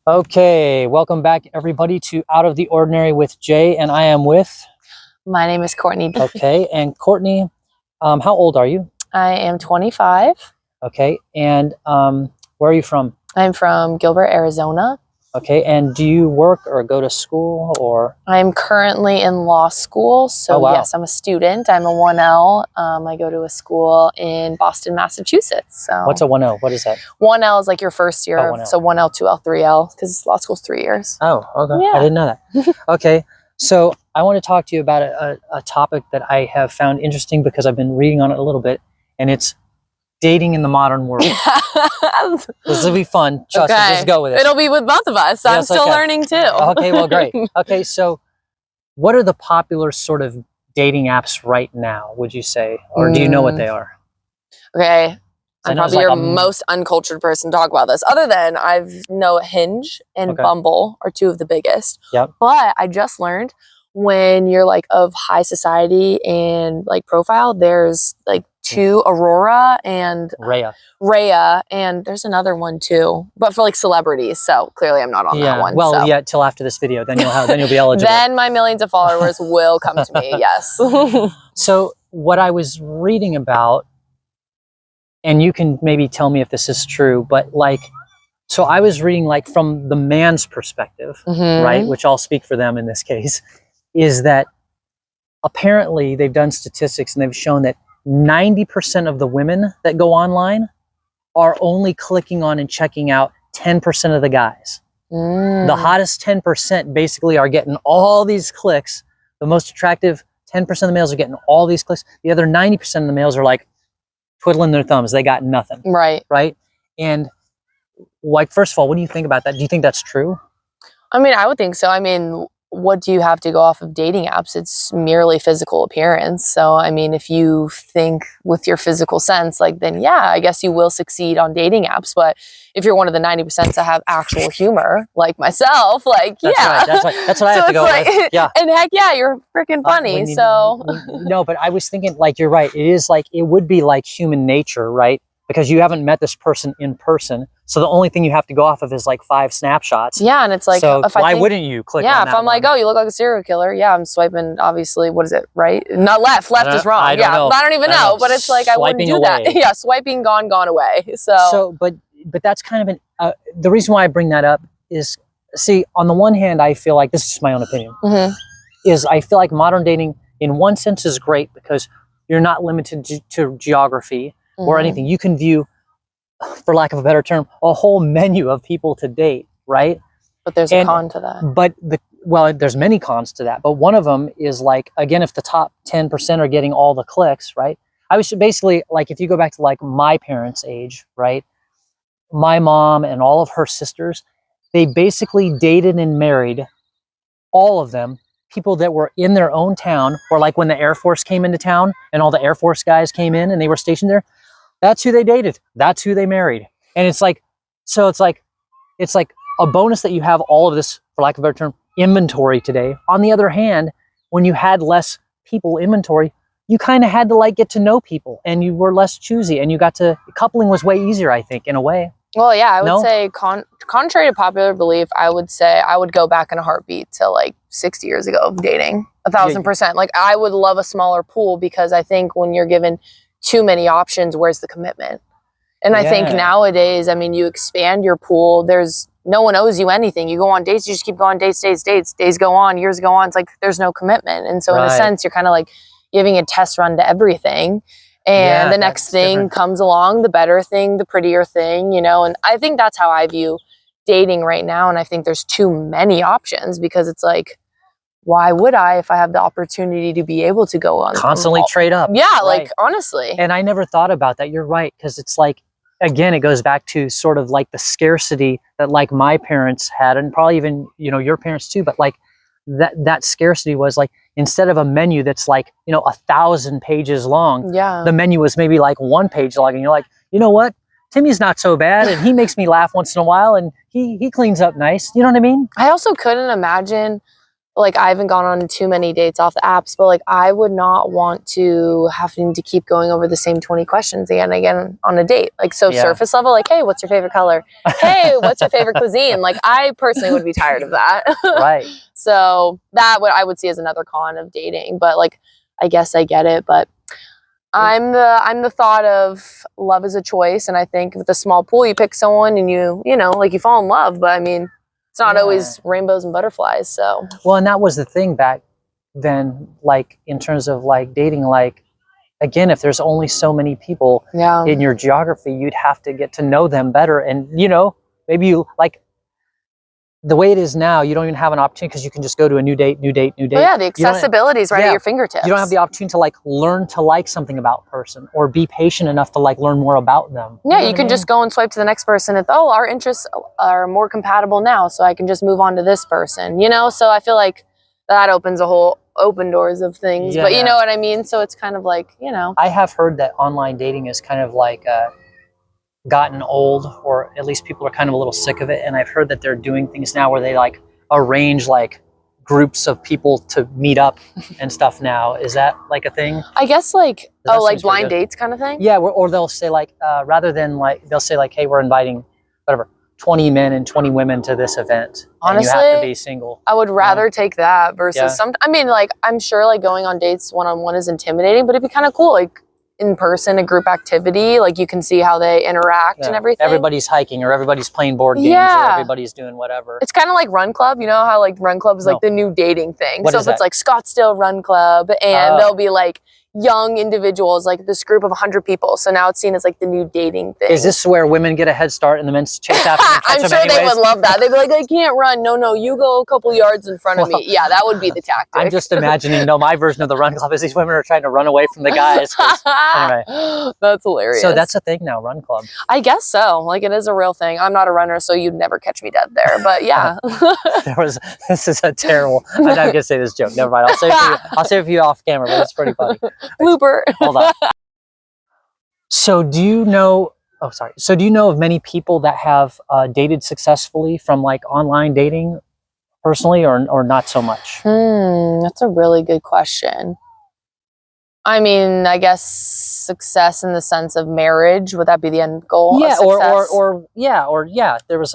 Okay, welcome back everybody to Out of the Ordinary with Jay, and I am with... My name is Courtney. Okay, and Courtney, how old are you? I am 25. Okay, and where are you from? I'm from Gilbert, Arizona. Okay, and do you work or go to school or... I'm currently in law school, so Oh, wow. yes, I'm a student. I'm a 1L. I go to a school in Boston, Massachusetts. So What's a 1L? What is that? 1L is like your first year, 1L. so 1L, 2L, 3L, because law school's 3 years. Oh, okay. Yeah. I didn't know that. Okay, so I want to talk to you about a topic that I have found interesting because I've been reading on it a little bit, and it's dating in the modern world. This will be fun. Trust me, just go with it. It'll be with both of us. I'm still learning too. Okay, well, great. Okay, so what are the popular sort of dating apps right now, would you say? Or do you know what they are? Okay. I'm probably like your most uncultured person to talk about this. Other than I know Hinge and Bumble are two of the biggest. Yep. But I just learned when you're like of high society and like profile, there's like two, Aurora and Raya, and there's another one too, but for like celebrities. So clearly I'm not on that one. Well, so. Yeah, till after this video, then you'll be eligible. Then my millions of followers will come to me. Yes. So what I was reading about, and you can maybe tell me if this is true, but like, so I was reading like from the man's perspective, right? Which I'll speak for them in this case, is that apparently they've done statistics and they've shown that 90% of the women that go online are only clicking on and checking out 10% of the guys. The hottest 10% basically are getting all these clicks. The most attractive 10% of the males are getting all these clicks. The other 90% of the males are like twiddling their thumbs. They got nothing. Right. Right. And like, first of all, what do you think about that? Do you think that's true? I mean, I would think so. I mean, what do you have to go off of dating apps? It's merely physical appearance. So, I mean, if you think with your physical sense, like, then yeah, I guess you will succeed on dating apps. But if you're one of the 90% to have actual humor, like myself, like, That's yeah. Right. That's what I have to go with. Yeah. And heck yeah, you're freaking funny. No, but I was thinking, like, you're right. It is like, it would be like human nature, right? Because you haven't met this person in person. So the only thing you have to go off of is like 5 snapshots. Yeah, and it's like, so why wouldn't you click on that? Yeah, if I'm like, oh, you look like a serial killer. Yeah, I'm swiping, obviously, what is it, right? Not left. Left is wrong. I don't even know. But it's like, I wouldn't do that. Yeah, swiping, gone away. So but that's kind of an, the reason why I bring that up is, see, on the one hand, I feel like, this is just my own opinion, is I feel like modern dating in one sense is great because you're not limited to geography or anything. You can view, for lack of a better term, a whole menu of people to date, right? But there's a con to that. But there's many cons to that. But one of them is like, again, if the top 10% are getting all the clicks, right? I was basically like, if you go back to like my parents' age, right? My mom and all of her sisters, they basically dated and married, all of them, people that were in their own town, or like when the Air Force came into town and all the Air Force guys came in and they were stationed there. That's who they dated. That's who they married. And it's like, so it's like a bonus that you have all of this, for lack of a better term, inventory today. On the other hand, when you had less people inventory, you kind of had to like get to know people and you were less choosy and you got to, coupling was way easier, I think, in a way. Well, yeah, I would say contrary to popular belief, I would say I would go back in a heartbeat to like 60 years ago of dating, 1,000%. Like I would love a smaller pool because I think when you're given too many options, where's the commitment? And I think nowadays, I mean, you expand your pool, no one owes you anything. You go on dates, you just keep going dates. Days go on, years go on. It's like there's no commitment. And so in a sense, you're kind of like giving a test run to everything. And the next thing comes along, the better thing, the prettier thing, you know? And I think that's how I view dating right now. And I think there's too many options because it's like, why would I if I have the opportunity to be able to go on constantly trade up? Yeah, like honestly. And I never thought about that. You're right, because it's like, again, it goes back to sort of like the scarcity that like my parents had, and probably even, you know, your parents too. But like that scarcity was like, instead of a menu that's like, you know, 1,000 pages long, the menu was maybe like 1 page long, and you're like, you know what? Timmy's not so bad, and he makes me laugh once in a while, and he cleans up nice. You know what I mean? I also couldn't imagine like I haven't gone on too many dates off the apps, but like I would not want to having to keep going over the same 20 questions again and again on a date. Like so surface level, like, hey, what's your favorite color? Hey, what's your favorite cuisine? Like I personally would be tired of that. Right. So that what I would see as another con of dating. But like I guess I get it. But I'm the thought of love is a choice, and I think with a small pool you pick someone and you know, like you fall in love, but I mean it's not always rainbows and butterflies. So well, and that was the thing back then, like in terms of like dating, like again, if there's only so many people in your geography, you'd have to get to know them better. And you know, maybe you like the way it is now, you don't even have an opportunity because you can just go to a new date. Well, yeah, the accessibility is right at your fingertips. You don't have the opportunity to like learn to like something about a person or be patient enough to like learn more about them. Yeah, you can just go and swipe to the next person and oh, our interests are more compatible now, so I can just move on to this person, you know? So I feel like that opens a whole open doors of things, but you know what I mean? So it's kind of like, you know. I have heard that online dating is kind of like gotten old, or at least people are kind of a little sick of it. And I've heard that they're doing things now where they like arrange like groups of people to meet up and stuff now. Is that like a thing? I guess like, oh, like blind dates kind of thing? Yeah, or they'll say like, rather than like, they'll say like, hey, we're inviting whatever, 20 men and 20 women to this event. Honestly, and you have to be single. I would rather take that versus some, I mean, like, I'm sure like going on dates one-on-one is intimidating, but it'd be kind of cool. Like, in person, a group activity, like you can see how they interact and everything. Everybody's hiking, or everybody's playing board games, or everybody's doing whatever. It's kind of like Run Club. You know how like Run Club is like the new dating thing. What so is if it's like Scottsdale Run Club, and they'll be like young individuals, like this group of 100 people. So now it's seen as like the new dating thing. Is this where women get a head start and the men chase after them? I'm sure they would love that. They'd be like, I can't run. No, you go a couple yards in front of me. Yeah, that would be the tactic. I'm just imagining, my version of the Run Club is these women are trying to run away from the guys. Anyway. That's hilarious. So that's a thing now, Run Club. I guess so. Like it is a real thing. I'm not a runner, so you'd never catch me dead there. But yeah. This is a terrible, I'm not going to say this joke. Never mind. I'll save it for you off camera, but it's pretty funny. Blooper. Hold on. So do you know of many people that have dated successfully from like online dating personally, or not so much? That's a really good question. I mean, I guess success in the sense of marriage, would that be the end goal? Yeah, there was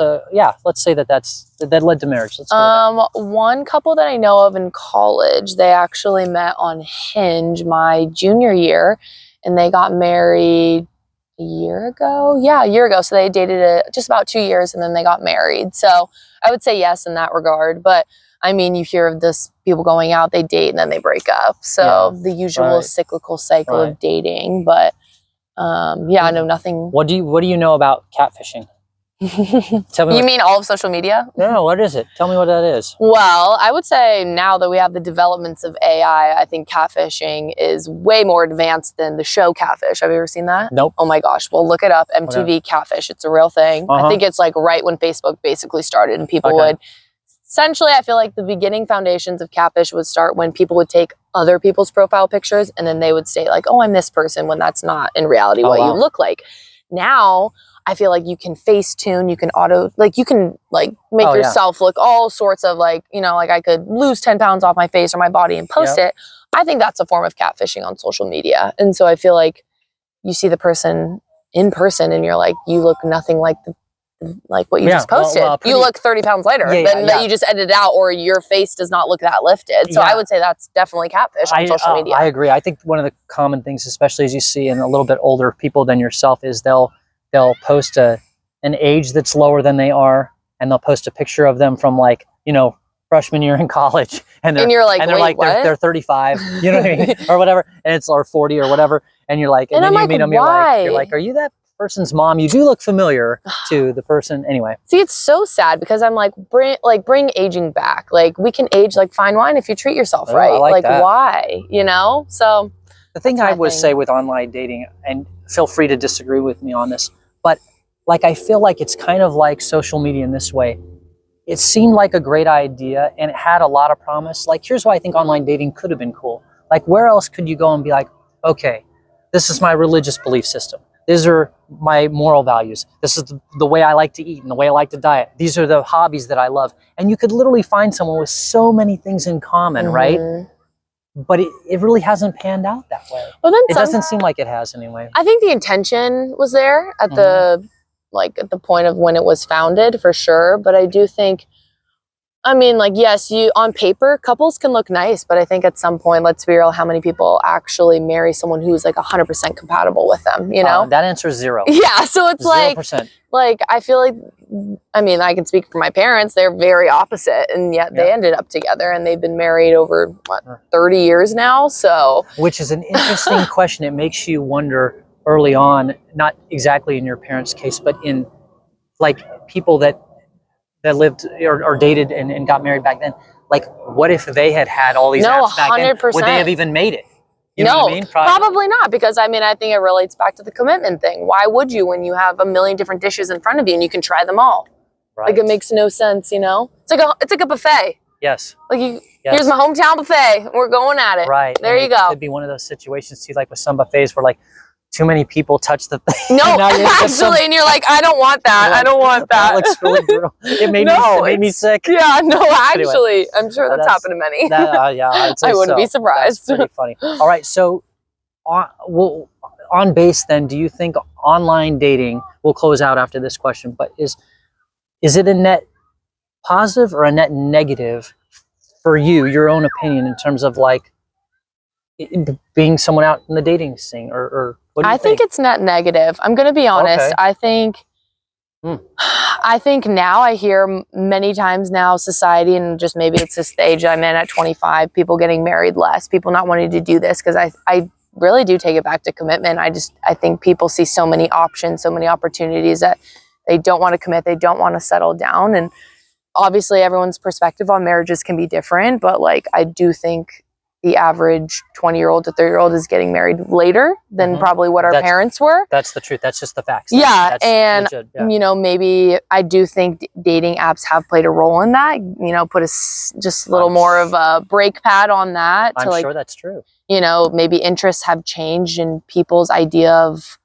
let's say that led to marriage. Let's go with that. One couple that I know of in college, they actually met on Hinge my junior year, and they got married a year ago. Yeah, a year ago. So they dated just about 2 years, and then they got married. So I would say yes in that regard. But I mean, you hear of this, people going out, they date and then they break up. So the usual cyclical cycle of dating. But I know nothing. What do you know about catfishing? Tell me. You mean all of social media? No, what is it? Tell me what that is. Well, I would say now that we have the developments of AI, I think catfishing is way more advanced than the show Catfish. Have you ever seen that? Nope. Oh my gosh. Well, look it up. MTV Catfish. It's a real thing. I think it's like right when Facebook basically started, and people would. Essentially, I feel like the beginning foundations of Catfish would start when people would take other people's profile pictures and then they would say like, oh, I'm this person, when that's not in reality what you look like. Now, I feel like you can Facetune, you can make yourself look all sorts of like, like I could lose 10 pounds off my face or my body and post it. I think that's a form of catfishing on social media. And so I feel like you see the person in person and you're like, you look nothing like what you just posted. You look 30 pounds lighter than that you just edited out, or your face does not look that lifted. So I would say that's definitely catfish on social media. I agree. I think one of the common things, especially as you see in a little bit older people than yourself, is they'll post an age that's lower than they are, and they'll post a picture of them from like, freshman year in college, and you're like, they're 35, you know what I mean, or whatever, and it's or 40 or whatever, and you're like, and then you meet them, you're like, are you that person's mom? You do look familiar to the person. Anyway, see, it's so sad because I'm like, bring aging back. Like we can age like fine wine if you treat yourself right. Like why, So the thing I would say with online dating, and feel free to disagree with me on this, but like I feel like it's kind of like social media in this way. It seemed like a great idea and it had a lot of promise. Like here's why I think online dating could have been cool. Like where else could you go and be like, okay, this is my religious belief system. These are my moral values. This is the way I like to eat and the way I like to diet. These are the hobbies that I love. And you could literally find someone with so many things in common, right? But it really hasn't panned out that way. Well, then it doesn't seem like it has anyway. I think the intention was there at the at the point of when it was founded, for sure. But I do think, I mean, like, yes, on paper, couples can look nice, but I think at some point, let's be real, how many people actually marry someone who's like 100% compatible with them, you know? That answer is 0. Yeah, so it's 0%. like, I feel like, I mean, I can speak for my parents, they're very opposite, and yet they ended up together, and they've been married over, what, 30 years now, so. Which is an interesting question. It makes you wonder early on, not exactly in your parents' case, but in, like, people that lived or dated and got married back then, like, what if they had all these apps back then? Would they have even made it? You know what I mean? Probably not, because I mean, I think it relates back to the commitment thing. Why would you when you have a million different dishes in front of you and you can try them all? Right. Like, it makes no sense, you know? It's like a buffet. Yes. Like, here's my hometown buffet. We're going at it. Right. There you go. It could be one of those situations too, like with some buffets where, like, too many people touch the thing. No, actually, and you're like, I don't want that. I don't want that. That looks really brutal. It made me sick. Yeah, no, actually, anyway, I'm sure that's happened to many. Yeah, I wouldn't be surprised. That's pretty funny. All right, so on base then, do you think online dating, we'll close out after this question, but is it a net positive or a net negative for you, your own opinion, in terms of, like, being someone out in the dating scene, or what do you think? I think it's net negative. I'm going to be honest. Okay. I think now I hear many times now society, and just maybe it's this age I'm in at 25, people getting married less, people not wanting to do this, because I really do take it back to commitment. I think people see so many options, so many opportunities that they don't want to commit, they don't want to settle down. And obviously everyone's perspective on marriages can be different, but, like, I do think the average 20-year-old to 30-year-old is getting married later than probably what our parents were. That's the truth. That's just the facts. Yeah. And, you know, maybe I do think dating apps have played a role in that, you know, put just a little more of a brake pad on that. I'm sure that's true. You know, maybe interests have changed and people's idea of,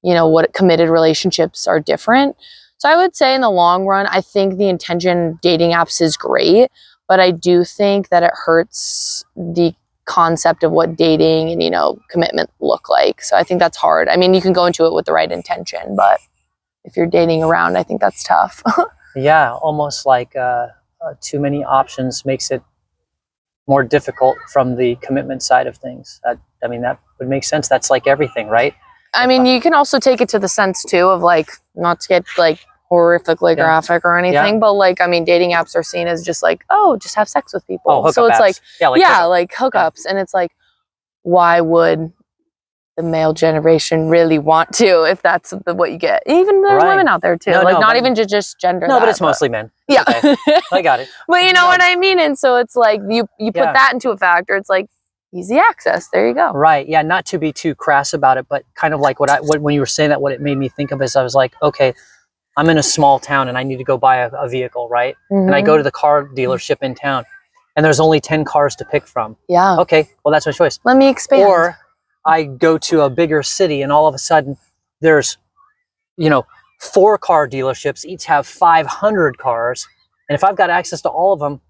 you know, what committed relationships are different. So I would say in the long run, I think the intention of dating apps is great, but I do think that it hurts the concept of what dating and, you know, commitment look like. So I think that's hard. I mean, you can go into it with the right intention, but if you're dating around, I think that's tough. Yeah, almost like too many options makes it more difficult from the commitment side of things. I mean, that would make sense. That's like everything, right? I mean, you can also take it to the sense too of, like, not to get, like, horrifically graphic or anything, but, like, I mean, dating apps are seen as just like, oh, just have sex with people. Oh, so it's apps. like hookups. And it's like, why would the male generation really want to, if that's what you get? Even there's women out there too, not even just gender. No, but it's mostly men. Yeah. Okay. I got it. But you know what I mean? And so it's like, you put that into a factor. It's like, easy access. There you go. Right. Yeah. Not to be too crass about it, but kind of like when you were saying that, what it made me think of is, I was like, okay, I'm in a small town and I need to go buy a vehicle, right? And I go to the car dealership in town and there's only 10 cars to pick from. Yeah. Okay, well, that's my choice. Let me expand. Or I go to a bigger city and all of a sudden there's, you know, 4 car dealerships, each have 500 cars. And if I've got access to all of them,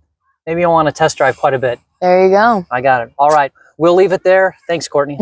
maybe I want to test drive quite a bit. There you go. I got it. All right. We'll leave it there. Thanks, Courtney.